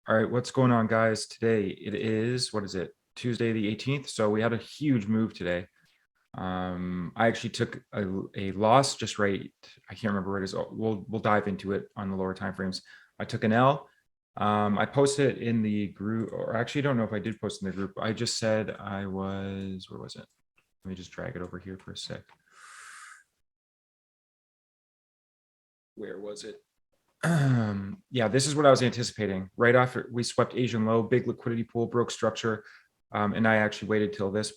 All right, what's going on, guys? Today it is, what is it? Tuesday the 18th. So we had a huge move today. I actually took a loss just right. I can't remember where it is. We'll dive into it on the lower time frames. I took an L. I posted it in the group, or actually, I don't know if I did post in the group. I just said I was, where was it? Let me just drag it over here for a sec. Where was it? Yeah, this is what I was anticipating. Right after we swept Asian low, big liquidity pool, broke structure. And I actually waited till this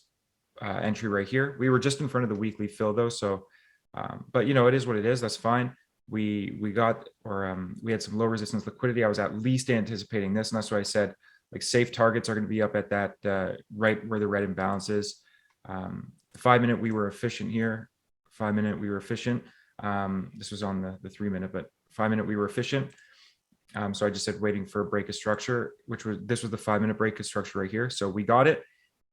entry right here. We were just in front of the weekly fill though. So, but you know, it is what it is. That's fine. We got, or we had some low resistance liquidity. I was at least anticipating this. And that's why I said like safe targets are going to be up at that right where the red imbalance is. The 5 minute, we were efficient here. 5 minute, we were efficient. This was on the 3 minute, but 5 minute, we were efficient. So I just said waiting for a break of structure, which was, this was the 5 minute break of structure right here. So we got it.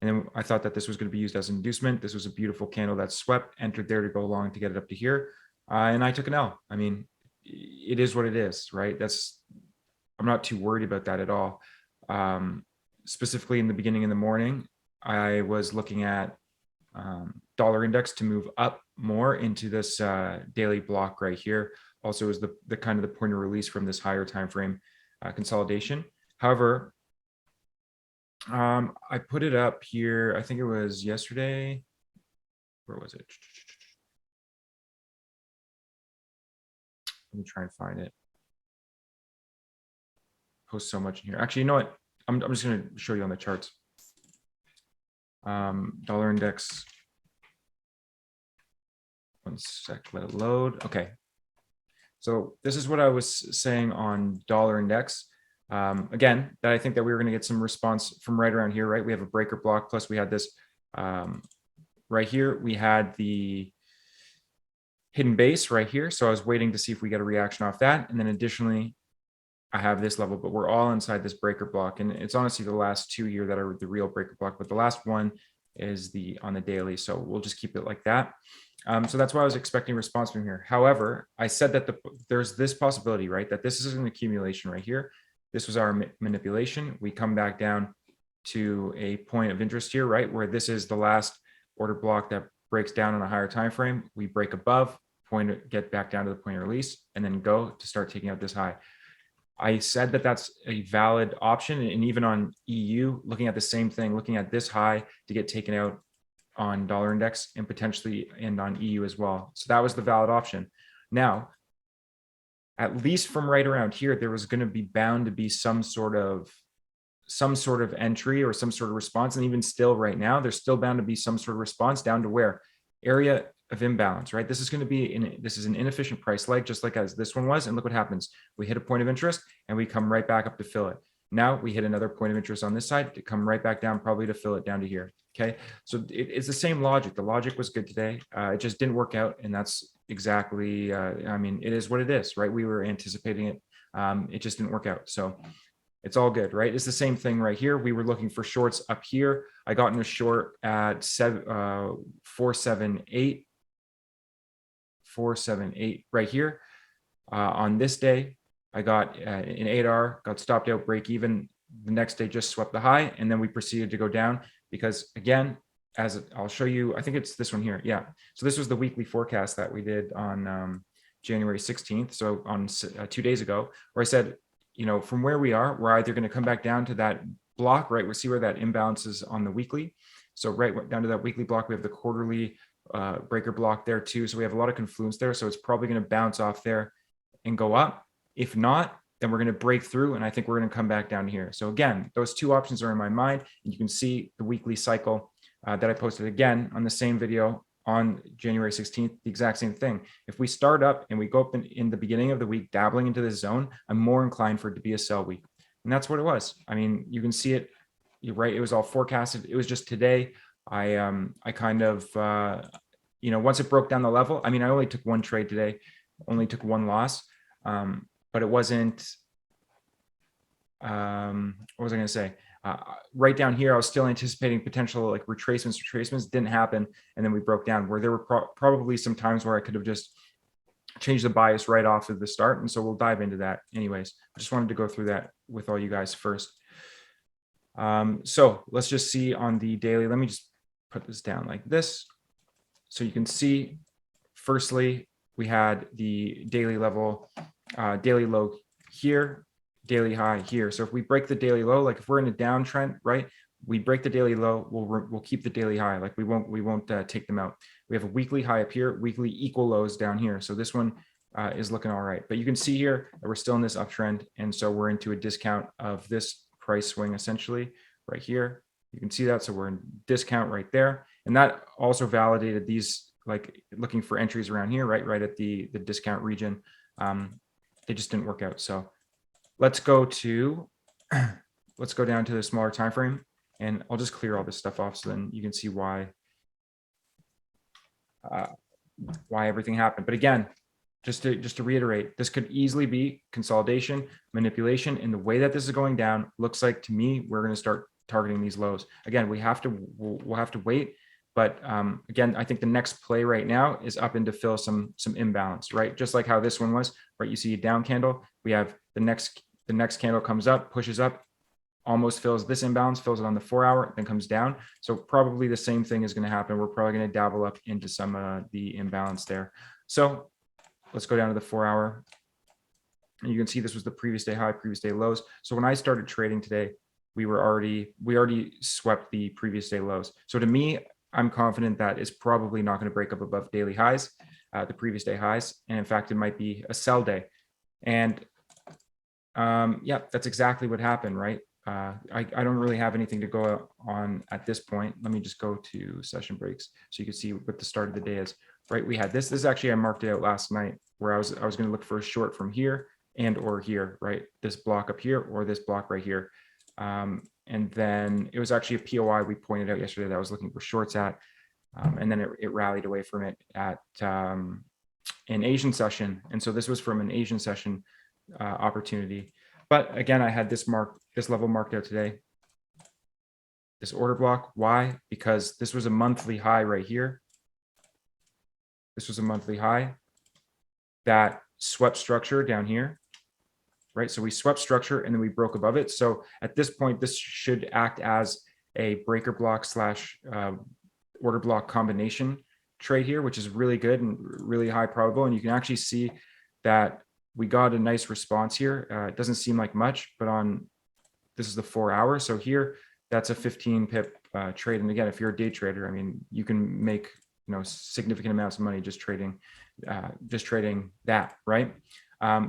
And then I thought that this was going to be used as inducement. This was a beautiful candle that swept, entered there to go long to get it up to here. And I took an L. I mean, it is what it is, right? I'm not too worried about that at all. Specifically in the beginning in the morning, I was looking at dollar index to move up more into this daily block right here. Also is the kind of the point of release from this higher time frame consolidation. However, I put it up here. I think it was yesterday. Where was it? Let me try and find it. Post so much in here. Actually, you know what? I'm just going to show you on the charts. Dollar index. One sec, let it load. Okay. So this is what I was saying on dollar index. Again, that I think that we were going to get some response from right around here, right? We have a breaker block, plus we had this right here. We had the hidden base right here. So I was waiting to see if we get a reaction off that. And then additionally, I have this level, but we're all inside this breaker block. And it's honestly the last two here that are the real breaker block, but the last one is on the daily. So we'll just keep it like that. So that's why I was expecting response from here. However, I said that there's this possibility, right? That this is an accumulation right here. This was our manipulation. We come back down to a point of interest here, right? Where this is the last order block that breaks down on a higher time frame. We break above, get back down to the point of release, and then go to start taking out this high. I said that that's a valid option. And even on EU, looking at the same thing, looking at this high to get taken out on dollar index and potentially and on EU as well. So that was the valid option. Now, at least from right around here, there was going to be bound to be some sort of entry or some sort of response. And even still right now, there's still bound to be some sort of response down to where area of imbalance, right? This is going to be this is an inefficient price leg, just like as this one was. And look what happens. We hit a point of interest and we come right back up to fill it. Now we hit another point of interest on this side to come right back down, probably to fill it down to here. Okay. So it's the same logic. The logic was good today. It just didn't work out. And that's exactly, I mean, it is what it is, right? We were anticipating it. It just didn't work out. So it's all good, right? It's the same thing right here. We were looking for shorts up here. I got in a short at 478 right here. On this day, I got an 8R, got stopped out, break even. The next day just swept the high, and then we proceeded to go down because, again, as I'll show you, I think it's this one here. Yeah. So this was the weekly forecast that we did on January 16th. So on 2 days ago, where I said, you know, from where we are, we're either going to come back down to that block, right? We'll see where that imbalance is on the weekly. So right down to that weekly block, we have the quarterly breaker block there too. So we have a lot of confluence there. So it's probably going to bounce off there and go up. If not, then we're going to break through. And I think we're going to come back down here. So again, those two options are in my mind. And you can see the weekly cycle that I posted again on the same video on January 16th, the exact same thing. If we start up and we go up in the beginning of the week, dabbling into this zone, I'm more inclined for it to be a sell week. And that's what it was. I mean, you can see it, you're right. It was all forecasted. It was just today. I kind of, you know, once it broke down the level, I mean, I only took one trade today, only took one loss. But it wasn't, what was I going to say? Right down here, I was still anticipating potential like retracements didn't happen. And then we broke down where there were probably some times where I could have just change the bias right off of the start. And so we'll dive into that anyways. I just wanted to go through that with all you guys first. So let's just see on the daily. Let me just put this down like this. So you can see, firstly, we had the daily level, daily low here, daily high here. So if we break the daily low, like if we're in a downtrend, right, we break the daily low, we'll keep the daily high. Like we won't take them out. We have a weekly high up here, weekly equal lows down here. So this one is looking all right. But you can see here that we're still in this uptrend, and so we're into a discount of this price swing essentially right here. You can see that. So we're in discount right there, and that also validated these, like looking for entries around here, right at the discount region. They just didn't work out. So let's go down to the smaller time frame, and I'll just clear all this stuff off so then you can see why everything happened. But again, just to reiterate, this could easily be consolidation, manipulation, and the way that this is going down looks like to me we're going to start targeting these lows. Again, we'll have to wait. But again, I think the next play right now is up and to fill some imbalance, right? Just like how this one was, right? You see a down candle. We have the next candle comes up, pushes up, almost fills this imbalance, fills it on the 4 hour, then comes down. So probably the same thing is going to happen. We're probably going to dabble up into some of the imbalance there. So let's go down to the 4 hour. And you can see this was the previous day high, previous day lows. So when I started trading today, we already swept the previous day lows. So to me, I'm confident that it's probably not going to break up above daily highs, the previous day highs. And in fact, it might be a sell day. And yeah, that's exactly what happened, right? I don't really have anything to go on at this point. Let me just go to session breaks so you can see what the start of the day is, right? We had this. This actually, I marked it out last night where I was going to look for a short from here and or here, right? This block up here or this block right here. And then it was actually a POI we pointed out yesterday that I was looking for shorts at. And then it rallied away from it at an Asian session. And so this was from an Asian session opportunity. But again, I had this level marked out today, this order block. Why? Because this was a monthly high right here. This was a monthly high that swept structure down here. Right, so we swept structure and then we broke above it. So at this point, this should act as a breaker block slash order block combination trade here, which is really good and really high probable. And you can actually see that we got a nice response here. It doesn't seem like much, but this is the 4 hour. So here, that's a 15 pip trade. And again, if you're a day trader, I mean, you can make significant amounts of money just trading that, right?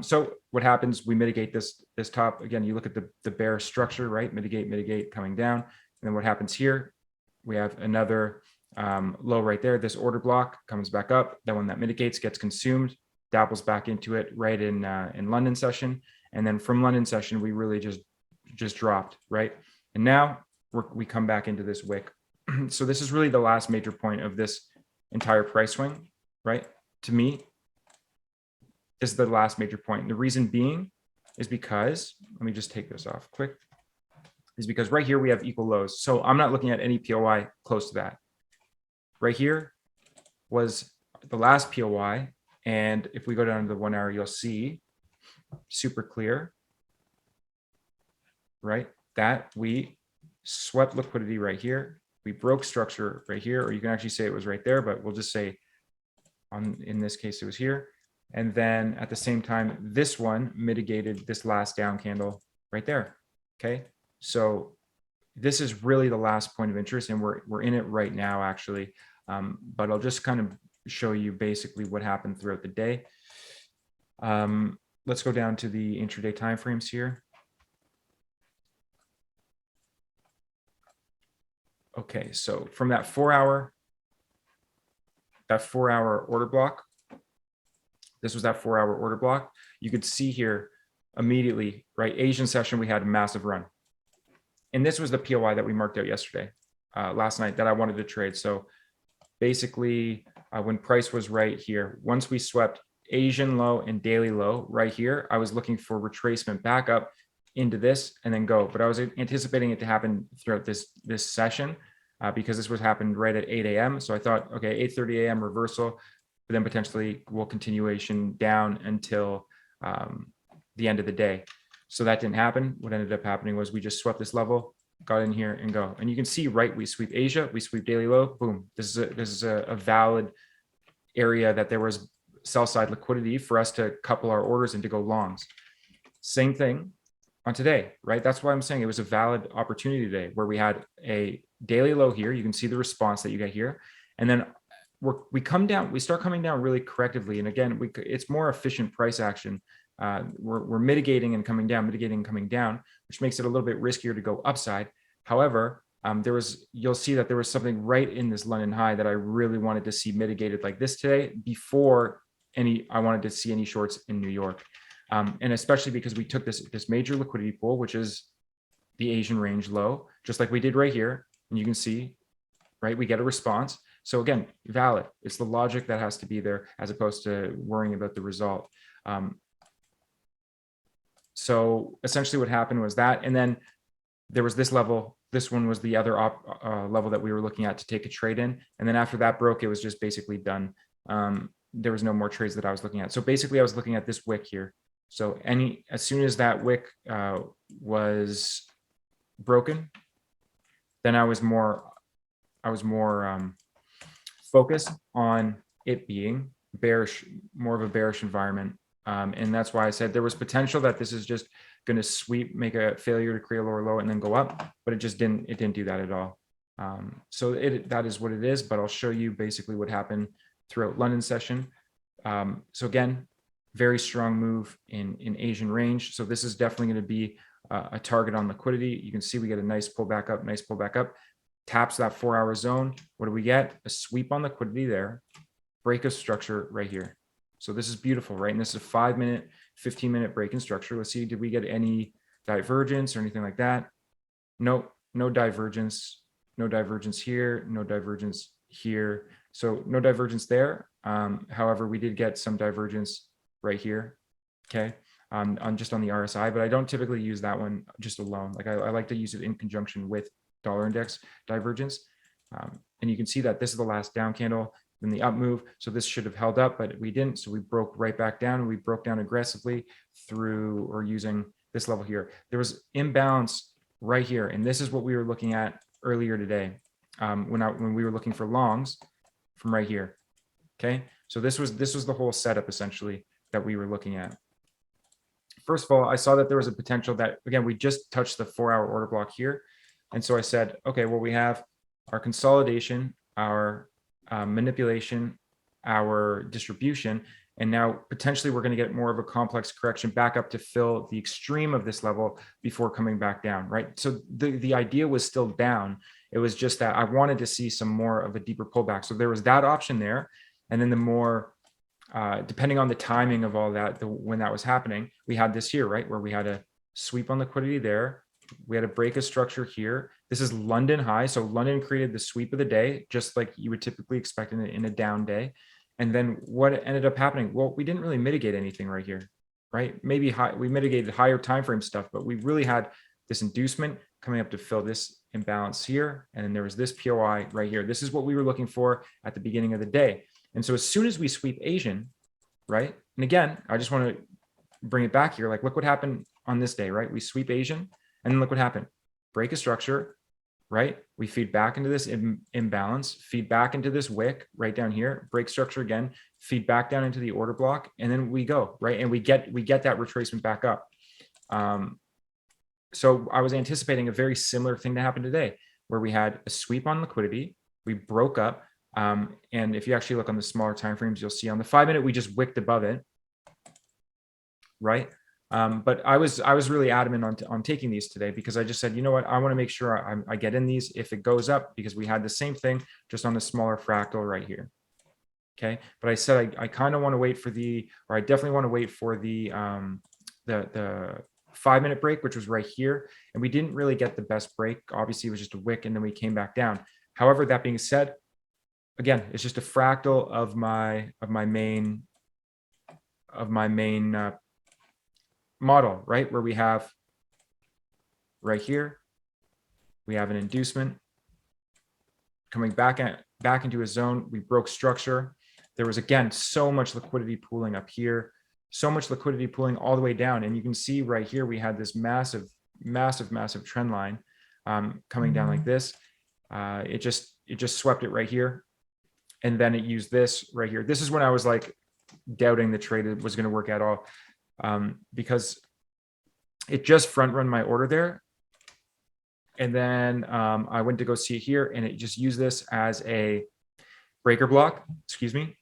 So what happens, we mitigate this top. Again, you look at the bear structure, right? Mitigate coming down. And then what happens here, we have another low right there. This order block comes back up. That one that mitigates gets consumed, dabbles back into it right in London session. And then from London session, we really just dropped, right? And now we come back into this wick. So this is really the last major point of this entire price swing, right? To me, this is the last major point. And the reason being is because, let me just take this off quick, is because right here we have equal lows. So I'm not looking at any POI close to that. Right here was the last POI. And if we go down to the 1 hour, you'll see super clear, right? That we swept liquidity right here. We broke structure right here, or you can actually say it was right there, but we'll just say in this case, it was here. And then at the same time, this one mitigated this last down candle right there. Okay. So this is really the last point of interest, and we're in it right now, actually. But I'll just kind of show you basically what happened throughout the day. Let's go down to the intraday timeframes here. Okay, so from that 4 hour order block, this was that 4 hour order block. You could see here immediately, right? Asian session, we had a massive run. And this was the POI that we marked out yesterday, last night, that I wanted to trade. So basically, when price was right here, once we swept Asian low and daily low right here, I was looking for retracement back up into this and then go. But I was anticipating it to happen throughout this session because this was happened right at 8 a.m. So I thought, okay, 8:30 a.m. reversal. but then potentially will continuation down until the end of the day. So that didn't happen. What ended up happening was we just swept this level, got in here and go. And you can see, right, we sweep Asia, we sweep daily low, boom. This is a valid area that there was sell side liquidity for us to couple our orders and to go longs. Same thing on today, right? That's why I'm saying it was a valid opportunity today where we had a daily low here. You can see the response that you get here. And then we come down, we start coming down really correctively. And again, it's more efficient price action. We're mitigating and coming down, mitigating and coming down, which makes it a little bit riskier to go upside. However, you'll see that there was something right in this London high that I really wanted to see mitigated like this today before I wanted to see any shorts in New York. And especially because we took this major liquidity pool, which is the Asian range low, just like we did right here. And you can see, right, we get a response. So again, valid. It's the logic that has to be there as opposed to worrying about the result. So essentially what happened was that, and then there was this level. This one was the other level that we were looking at to take a trade in. And then after that broke, it was just basically done. There was no more trades that I was looking at. So basically I was looking at this wick here. So as soon as that wick was broken, then I was more focused on it being bearish, more of a bearish environment. And that's why I said there was potential that this is just going to sweep, make a failure to create a lower low and then go up, but it just didn't do that at all. So that is what it is, but I'll show you basically what happened throughout London session. So again, very strong move in Asian range. So this is definitely going to be a target on liquidity. You can see we get a nice pullback up, taps that 4-hour zone. What do we get? A sweep on liquidity there, break of structure right here. So this is beautiful, right? And this is a 5-minute, 15-minute break in structure. Let's see, did we get any divergence or anything like that? No divergence. No divergence here, no divergence here. So no divergence there. However, we did get some divergence right here, okay, just on the RSI, but I don't typically use that one just alone. Like I like to use it in conjunction with dollar index divergence. And you can see that this is the last down candle, then the up move. So this should have held up, but we didn't. So we broke right back down. We broke down aggressively through or using this level here. There was imbalance right here. And this is what we were looking at earlier today when we were looking for longs from right here. Okay. So this was the whole setup essentially that we were looking at. First of all, I saw that there was a potential that, again, we just touched the 4-hour order block here. And so I said, okay, well, we have our consolidation, our manipulation, our distribution, and now potentially we're going to get more of a complex correction back up to fill the extreme of this level before coming back down, right? So the idea was still down. It was just that I wanted to see some more of a deeper pullback. So there was that option there. And then the more, depending on the timing of all that, when that was happening, we had this here, right? Where we had a sweep on liquidity there. We had a break of structure here. This is London high. So London created the sweep of the day, just like you would typically expect in a down day. And then what ended up happening? Well, we didn't really mitigate anything right here, right? Maybe we mitigated higher time frame stuff, but we really had this inducement coming up to fill this imbalance here. And then there was this POI right here. This is what we were looking for at the beginning of the day. And so as soon as we sweep Asian, right? And again, I just want to bring it back here. Like, look what happened on this day, right? We sweep Asian, and then look what happened. Break a structure, right? We feed back into this imbalance, feed back into this wick right down here, break structure again, feed back down into the order block, and then we go, right? And we get that retracement back up. So I was anticipating a very similar thing to happen today, where we had a sweep on liquidity, we broke up, and if you actually look on the smaller timeframes, you'll see on the 5-minute, we just wicked above it, right? But I was really adamant on taking these today because I just said, you know what, I want to make sure I get in these if it goes up, because we had the same thing just on the smaller fractal right here. Okay, but I said I kind of want to wait for I definitely want to wait for the 5-minute break, which was right here, and we didn't really get the best break. Obviously, it was just a wick, and then we came back down. However, that being said, again, it's just a fractal of my main model, right? Where we have right here, we have an inducement coming back into a zone. We broke structure. there was, again, so much liquidity pooling up here, so much liquidity pooling all the way down. And you can see right here, we had this massive, massive, massive trend line coming down like this. It just swept it right here. And then it used this right here. This is when I was like doubting the trade was going to work at all, because it just front run my order there. And then I went to go see it here, and it just used this as a breaker block. Excuse me.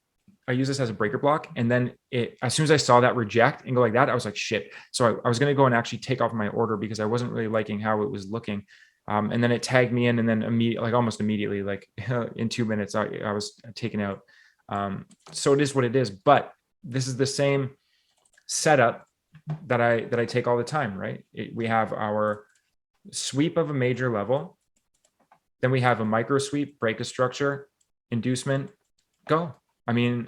I use this as a breaker block. And then as soon as I saw that reject and go like that, I was like, shit. So I was going to go and actually take off my order because I wasn't really liking how it was looking. And then it tagged me in, and then almost immediately, like in 2 minutes, I was taken out. So it is what it is, but this is the same setup that I take all the time, right? We have our sweep of a major level. Then we have a micro sweep, break a structure, inducement, go. I mean,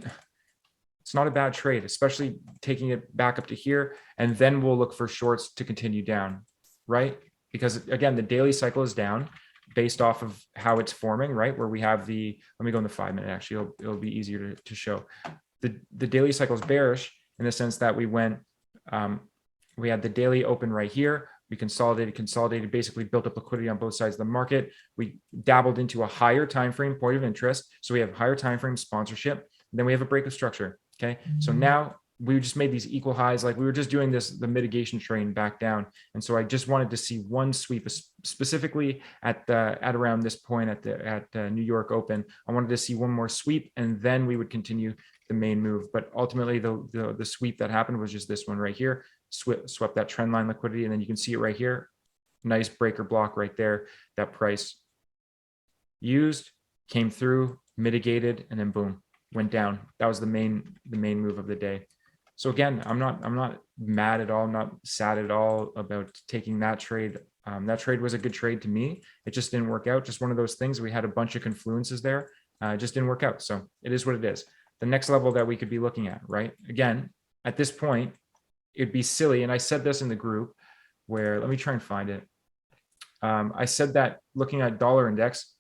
it's not a bad trade, especially taking it back up to here. And then we'll look for shorts to continue down, right? Because again, the daily cycle is down based off of how it's forming, right? Where we have let me go in the 5 minute, actually, it'll be easier to show. The daily cycle is bearish in the sense that we had the daily open right here. We consolidated, basically built up liquidity on both sides of the market. We dabbled into a higher time frame point of interest. So we have higher time frame sponsorship. And then we have a break of structure. Okay. So now we just made these equal highs. Like we were just doing the mitigation train back down. And so I just wanted to see one sweep, specifically at around this point at New York Open. I wanted to see one more sweep, and then we would continue the main move. But ultimately the sweep that happened was just this one right here. Swept that trend line liquidity, and then you can see it right here. Nice breaker block right there. That price used, came through, mitigated, and then boom, went down. That was the main move of the day. So again, I'm not mad at all. I'm not sad at all about taking that trade. That trade was a good trade to me. It just didn't work out. Just one of those things. We had a bunch of confluences there. It just didn't work out. So it is what it is. The next level that we could be looking at, right? Again, at this point, it'd be silly. And I said this in the group where, let me try and find it. I said that looking at dollar index,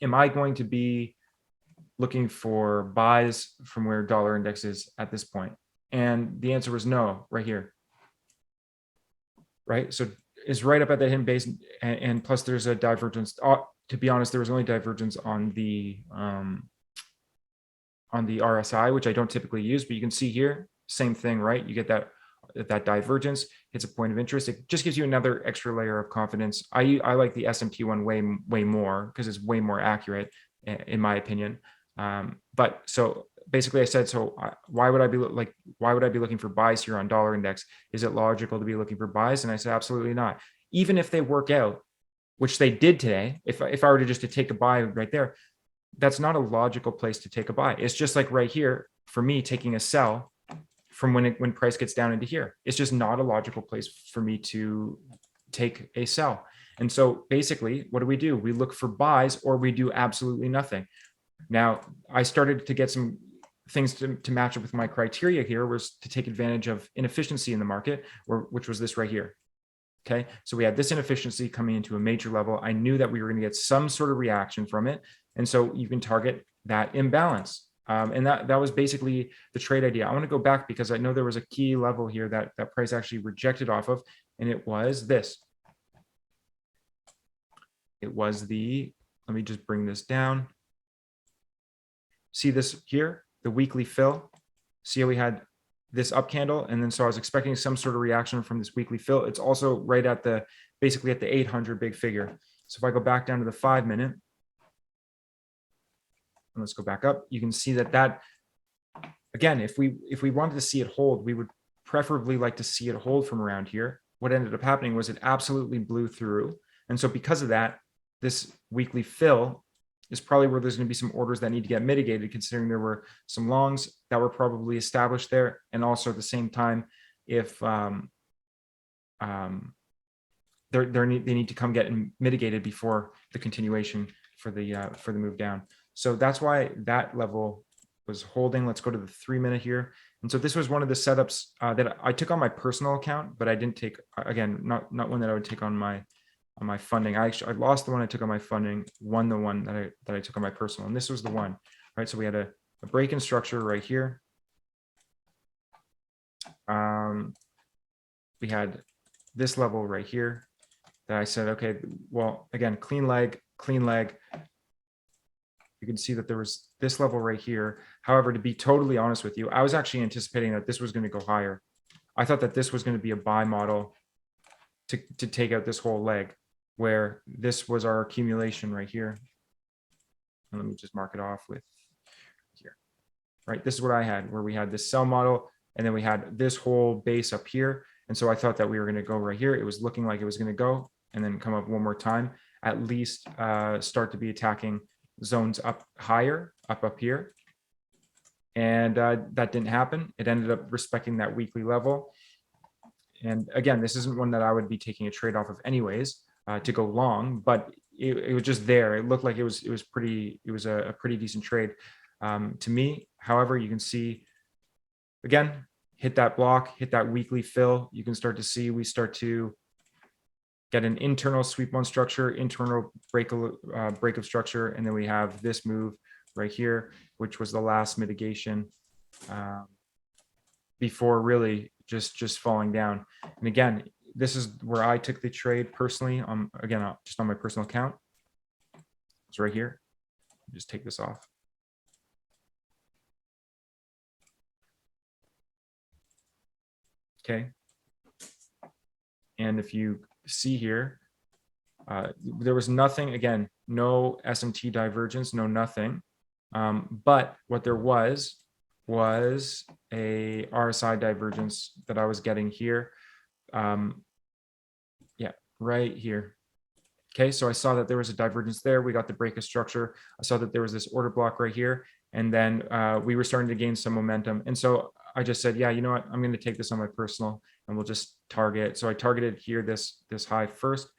am I going to be looking for buys from where dollar index is at this point? And the answer was no, right here. Right. So it's right up at the hidden base. And plus there's a divergence. To be honest, there was only divergence on the RSI, which I don't typically use, but you can see here, same thing, right? You get that divergence, it's a point of interest. It just gives you another extra layer of confidence. I like the S&P one way more because it's way more accurate in my opinion. But so basically I said, so why would I be looking for buys here on dollar index? Is it logical to be looking for buys? And I said, absolutely not. Even if they work out, which they did today, if I were to take a buy right there, that's not a logical place to take a buy. It's just like right here for me taking a sell from when price gets down into here. It's just not a logical place for me to take a sell. And so basically, what do? We look for buys, or we do absolutely nothing. Now, I started to get some things to match up with my criteria here, was to take advantage of inefficiency in the market, which was this right here. Okay, so we had this inefficiency coming into a major level. I knew that we were going to get some sort of reaction from it. And so you can target that imbalance. And that was basically the trade idea. I want to go back because I know there was a key level here that price actually rejected off of, and it was this. It was let me just bring this down. See this here, the weekly fill. See how we had this up candle, and then so I was expecting some sort of reaction from this weekly fill. It's also right at basically at the 800 big figure. So if I go back down to the 5 minute, and let's go back up, you can see that again, if we wanted to see it hold, we would preferably like to see it hold from around here. What ended up happening was it absolutely blew through. And so because of that, this weekly fill is probably where there's going to be some orders that need to get mitigated, considering there were some longs that were probably established there. And also at the same time, if they need to come get mitigated before the continuation for the move down. So that's why that level was holding. Let's go to the 3 minute here. And so this was one of the setups that I took on my personal account, but I didn't take, again, not one that I would take on my funding. I lost the one I took on my funding, won the one that I took on my personal, and this was the one, right? So we had a a break-in structure right here. We had this level right here that I said, okay, well, again, clean leg, clean leg. You can see that there was this level right here. However, to be totally honest with you, I was actually anticipating that this was going to go higher. I thought that this was going to be a buy model to take out this whole leg, where this was our accumulation right here. And let me just mark it off with here, right? This is what I had, where we had this sell model, and then we had this whole base up here. And so I thought that we were going to go right here. It was looking like it was going to go and then come up one more time, at least start to be attacking zones up higher, up here. And that didn't happen. It ended up respecting that weekly level. And again, this isn't one that I would be taking a trade off of anyways to go long, but it was just there. It looked like it was a pretty decent trade to me. However, you can see again, hit that block, hit that weekly fill. You can start to see we start to get an internal sweep on structure, internal break of structure, and then we have this move right here, which was the last mitigation before really just falling down. And again, this is where I took the trade personally. Again, just on my personal account. It's right here. Just take this off. Okay. And if you see here, there was nothing, again, no S&T divergence, no nothing. But what there was a RSI divergence that I was getting here. Yeah, right here. Okay, so I saw that there was a divergence there. We got the break of structure. I saw that there was this order block right here. And then we were starting to gain some momentum. And so I just said, yeah, you know what? I'm going to take this on my personal and we'll just target. So I targeted here this high first.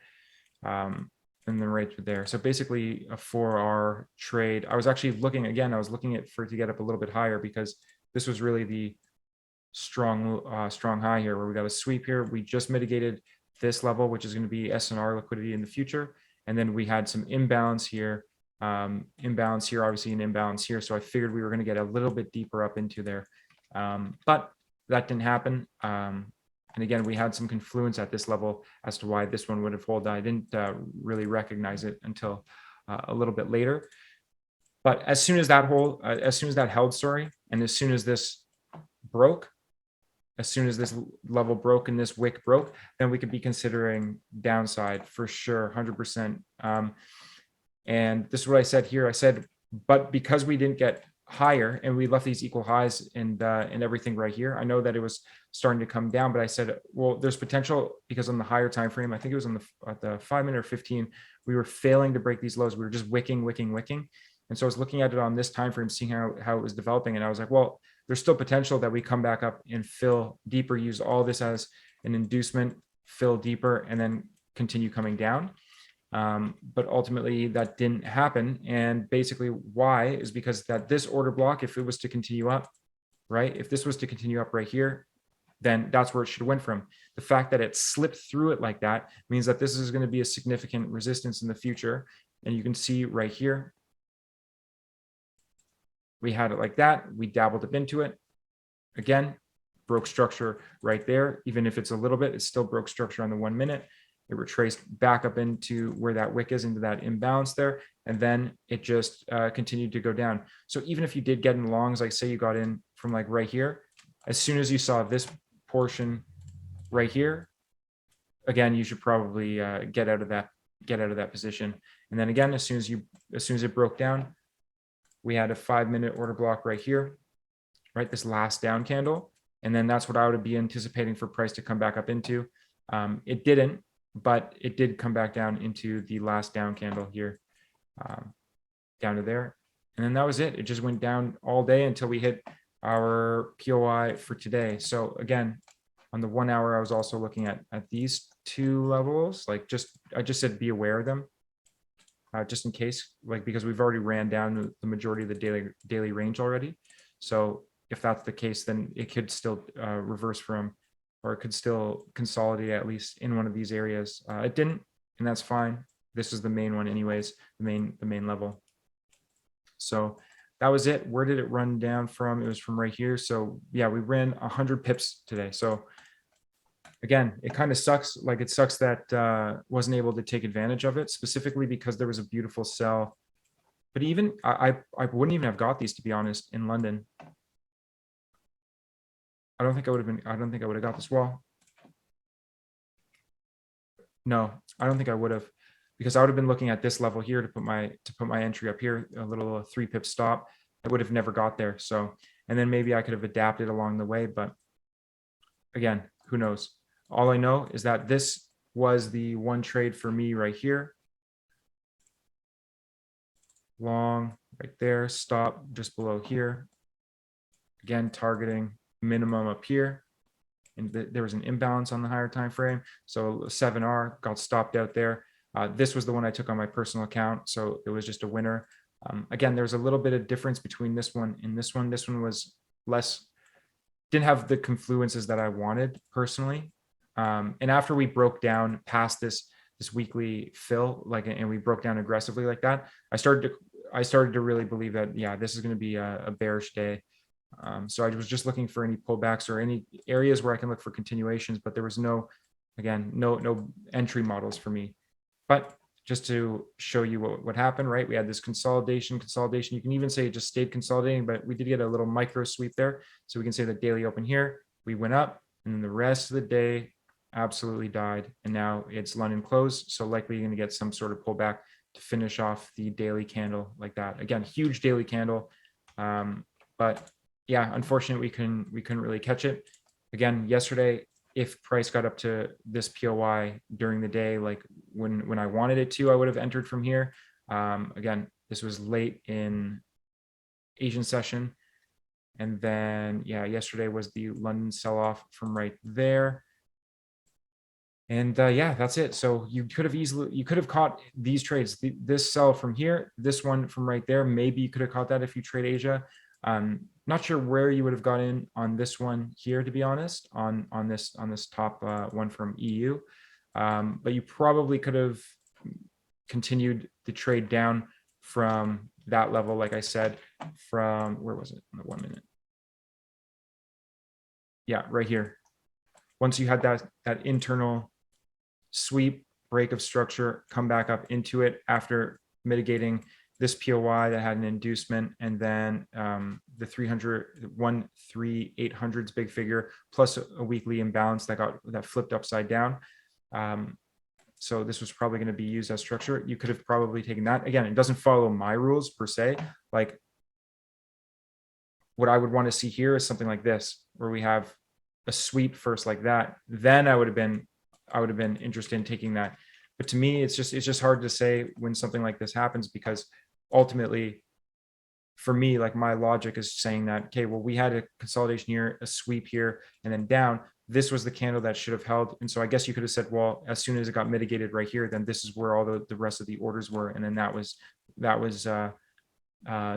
And then right there. So basically a 4R trade. I was actually looking again, I was looking at for it to get up a little bit higher because this was really the strong high here where we got a sweep here. We just mitigated this level, which is going to be SNR liquidity in the future. And then we had some imbalance here, obviously an imbalance here. So I figured we were going to get a little bit deeper up into there. But that didn't happen. And again, we had some confluence at this level as to why this one would have held. I didn't really recognize it until a little bit later. But as soon as that held, sorry, and as soon as this broke, as soon as this level broke and this wick broke, then we could be considering downside for sure, 100%. And this is what I said here. I said, but because we didn't get higher and we left these equal highs and everything right here, I know that it was starting to come down, but I said, well, there's potential because on the higher time frame, I think it was on the 5 minute or 15, we were failing to break these lows. We were just wicking. And so I was looking at it on this time frame, seeing how it was developing, and I was like, well, there's still potential that we come back up and fill deeper, use all this as an inducement, fill deeper, and then continue coming down. But ultimately that didn't happen. And basically why is because that this order block, if it was to continue up, right? If this was to continue up right here, then that's where it should have went from. The fact that it slipped through it like that means that this is going to be a significant resistance in the future. And you can see right here, we had it like that. We dabbled up into it. Again, broke structure right there. Even if it's a little bit, it still broke structure on the 1 minute. It retraced back up into where that wick is, into that imbalance there. And then it just continued to go down. So even if you did get in longs, like say you got in from like right here, as soon as you saw this portion right here, again, you should probably get out of that position. And then again, as soon as it broke down, we had a 5 minute order block right here, right? This last down candle. And then that's what I would be anticipating for price to come back up into. It didn't, but it did come back down into the last down candle here, down to there. And then that was it. It just went down all day until we hit our POI for today. So again, on the 1 hour, I was also looking at these two levels, like I just said, be aware of them. Just in case, like, because we've already ran down the majority of the daily range already. So if that's the case, then it could still reverse from, or it could still consolidate at least in one of these areas. It didn't, and that's fine. This is the main one anyways, the main level. So that was it. Where did it run down from? It was from right here. So yeah, we ran 100 pips today. So again, it kind of sucks. Like it sucks that wasn't able to take advantage of it, specifically because there was a beautiful sell. But even I wouldn't even have got these, to be honest, in London. I don't think I would have got this. Well, no, I don't think I would have, because I would have been looking at this level here to put my entry up here, a little 3 pip stop. I would have never got there. So, and then maybe I could have adapted along the way, but again, who knows? All I know is that this was the one trade for me right here. Long right there, stop just below here. Again, targeting minimum up here. And there was an imbalance on the higher time frame. So 7R got stopped out there. This was the one I took on my personal account. So it was just a winner. Again, there's a little bit of difference between this one and this one. This one was less, didn't have the confluences that I wanted personally. And after we broke down past this weekly fill, like, and we broke down aggressively like that, I started to really believe that, yeah, this is going to be a bearish day. So I was just looking for any pullbacks or any areas where I can look for continuations, but there was no entry models for me. But just to show you what happened, right? We had this consolidation. You can even say it just stayed consolidating, but we did get a little micro sweep there. So we can say that daily open here, we went up, and then the rest of the day absolutely died. And now it's London close. So likely you're going to get some sort of pullback to finish off the daily candle like that. Again, huge daily candle. But yeah, unfortunately, we couldn't really catch it. Again, yesterday, if price got up to this POI during the day, like when I wanted it to, I would have entered from here. Again, this was late in Asian session. And then, yeah, yesterday was the London sell-off from right there. And yeah, that's it. So you could have caught these trades, this sell from here, this one from right there. Maybe you could have caught that if you trade Asia. Not sure where you would have got in on this one here, to be honest, on this top one from EU. But you probably could have continued the trade down from that level, like I said, from, where was it in the 1 minute? Yeah, right here. Once you had that internal sweep, break of structure, come back up into it after mitigating this POI that had an inducement, and then the 800s big figure plus a weekly imbalance that flipped upside down. So this was probably going to be used as structure. You could have probably taken that. Again, it doesn't follow my rules per se. Like what I would want to see here is something like this, where we have a sweep first like that. Then I would have been interested in taking that. But to me, it's just hard to say when something like this happens, because ultimately, for me, like my logic is saying that, okay, well, we had a consolidation here, a sweep here, and then down. This was the candle that should have held. And so I guess you could have said, well, as soon as it got mitigated right here, then this is where all the rest of the orders were. And then that was the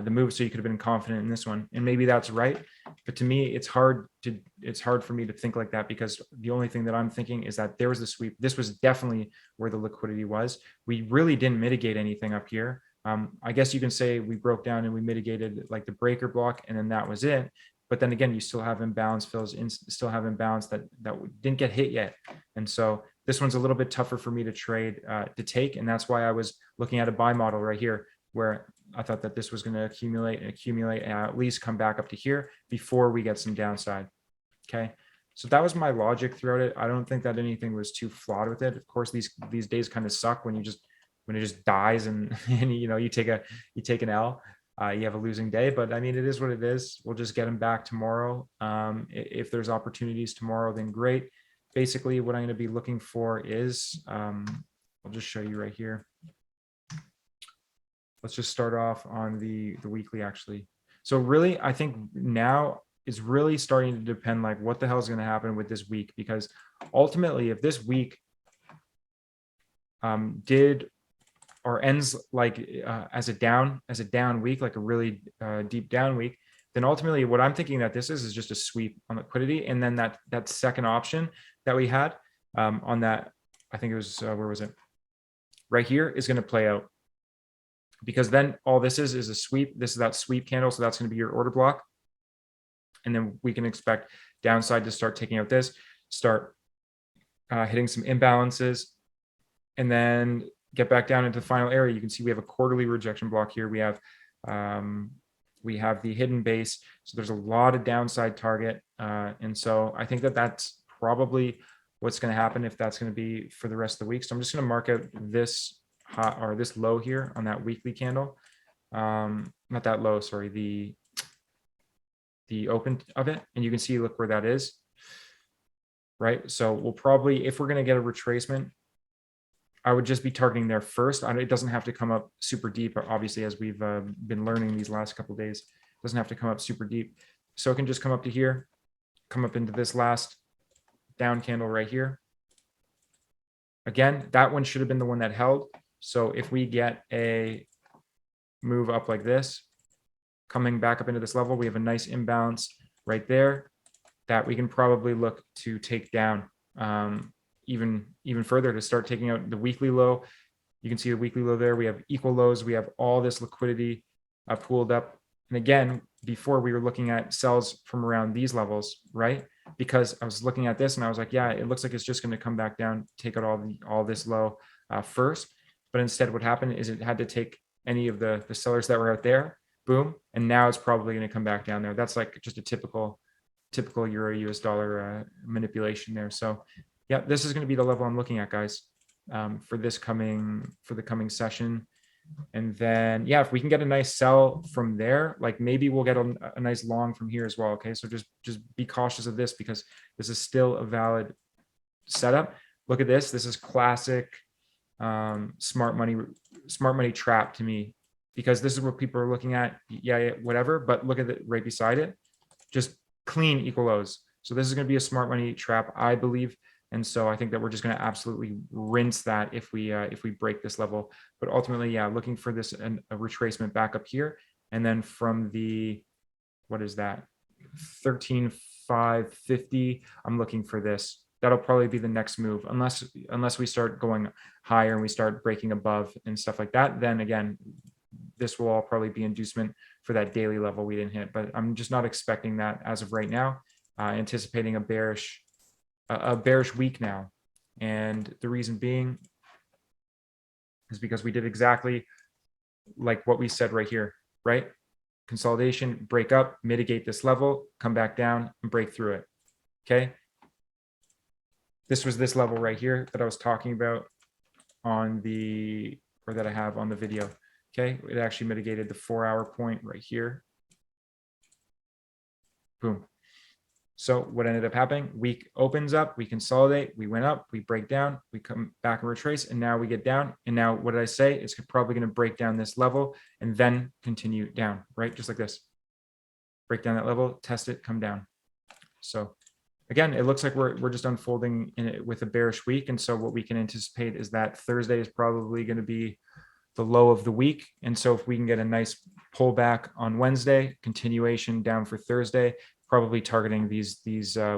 move. So you could have been confident in this one. And maybe that's right. But to me, it's hard for me to think like that, because the only thing that I'm thinking is that there was the sweep. This was definitely where the liquidity was. We really didn't mitigate anything up here. I guess you can say we broke down and we mitigated like the breaker block, and then that was it. But then again, you still have imbalance fills, still have imbalance that didn't get hit yet. And so this one's a little bit tougher for me to trade, to take. And that's why I was looking at a buy model right here, where I thought that this was going to accumulate and at least come back up to here before we get some downside. Okay. So that was my logic throughout it. I don't think that anything was too flawed with it. Of course, these days kind of suck when it just dies and you take an L, you have a losing day. But I mean, it is what it is. We'll just get them back tomorrow. If there's opportunities tomorrow, then great. Basically, what I'm going to be looking for is, I'll just show you right here. Let's just start off on the weekly actually. So really, I think now it's really starting to depend like what the hell is going to happen with this week, because ultimately, if this week did or ends like as a down week, like a really deep down week, then ultimately what I'm thinking that this is just a sweep on liquidity. And then that second option that we had on that, I think it was, where was it? Right here is going to play out. because then all this is a sweep. This is that sweep candle. So that's going to be your order block. And then we can expect downside to start taking out this, start hitting some imbalances, and then get back down into the final area. You can see we have a quarterly rejection block here. We have the hidden base. So there's a lot of downside target. And so I think that that's probably what's going to happen if that's going to be for the rest of the week. So I'm just going to mark out this high or this low here on that weekly candle. Not that low, sorry, the open of it. And you can see, look where that is, right? So we'll probably, if we're going to get a retracement, I would just be targeting there first. It doesn't have to come up super deep, obviously, as we've been learning these last couple of days. It doesn't have to come up super deep. So it can just come up to here, come up into this last down candle right here. Again, that one should have been the one that held. So if we get a move up like this, coming back up into this level, we have a nice imbalance right there that we can probably look to take down even further, to start taking out the weekly low. You can see the weekly low there. We have equal lows. We have all this liquidity pooled up. And again, before we were looking at sells from around these levels, right? Because I was looking at this and I was like, yeah, it looks like it's just going to come back down, take out all this low first. But instead what happened is it had to take any of the sellers that were out there, boom, and now it's probably going to come back down there. That's like just a typical euro US dollar manipulation there. So yeah, this is going to be the level I'm looking at, guys, for the coming session. And then, yeah, if we can get a nice sell from there, like maybe we'll get a nice long from here as well. Okay, so just be cautious of this because this is still a valid setup. Look at this. This is classic smart money trap to me, because this is what people are looking at. Yeah, whatever. But look at it right beside it. Just clean equal lows. So this is going to be a smart money trap, I believe. And so I think that we're just going to absolutely rinse that if we break this level. But ultimately, yeah, looking for this a retracement back up here. And then from the, what is that? 13,550, I'm looking for this. That'll probably be the next move, unless we start going higher and we start breaking above and stuff like that. Then again, this will all probably be inducement for that daily level we didn't hit. But I'm just not expecting that as of right now. Anticipating a bearish week now. And the reason being is because we did exactly like what we said right here, right? Consolidation, break up, mitigate this level, come back down and break through it. Okay. This was this level right here that I was talking about on that I have on the video. Okay. It actually mitigated the 4-hour point right here. Boom. So what ended up happening, week opens up, we consolidate, we went up, we break down, we come back and retrace, and now we get down. And now what did I say? It's probably going to break down this level and then continue down, right? Just like this. Break down that level, test it, come down. So again, it looks like we're just unfolding in it with a bearish week. And so what we can anticipate is that Thursday is probably going to be the low of the week. And so if we can get a nice pullback on Wednesday, continuation down for Thursday, probably targeting these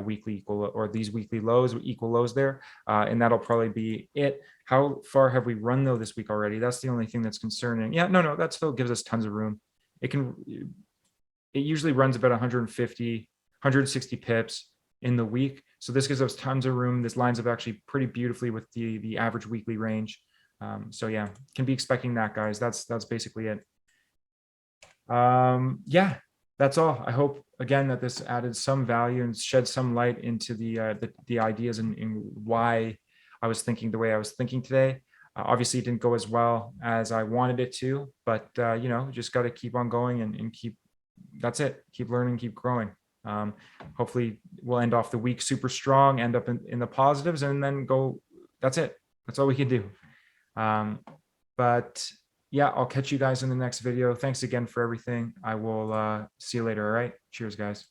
weekly equal or these weekly lows, equal lows there. And that'll probably be it. How far have we run though this week already? That's the only thing that's concerning. Yeah, no, that still gives us tons of room. It usually runs about 150, 160 pips in the week. So this gives us tons of room. This lines up actually pretty beautifully with the average weekly range. So yeah, can be expecting that, guys. That's basically it. Yeah, that's all. I hope again that this added some value and shed some light into the ideas and why I was thinking the way I was thinking today. Obviously, it didn't go as well as I wanted it to, but you know, just got to keep on going and keep. That's it. Keep learning, keep growing. Hopefully, we'll end off the week super strong, end up in the positives, and then go. That's it. That's all we can do. But yeah, I'll catch you guys in the next video. Thanks again for everything. I will see you later. All right. Cheers, guys.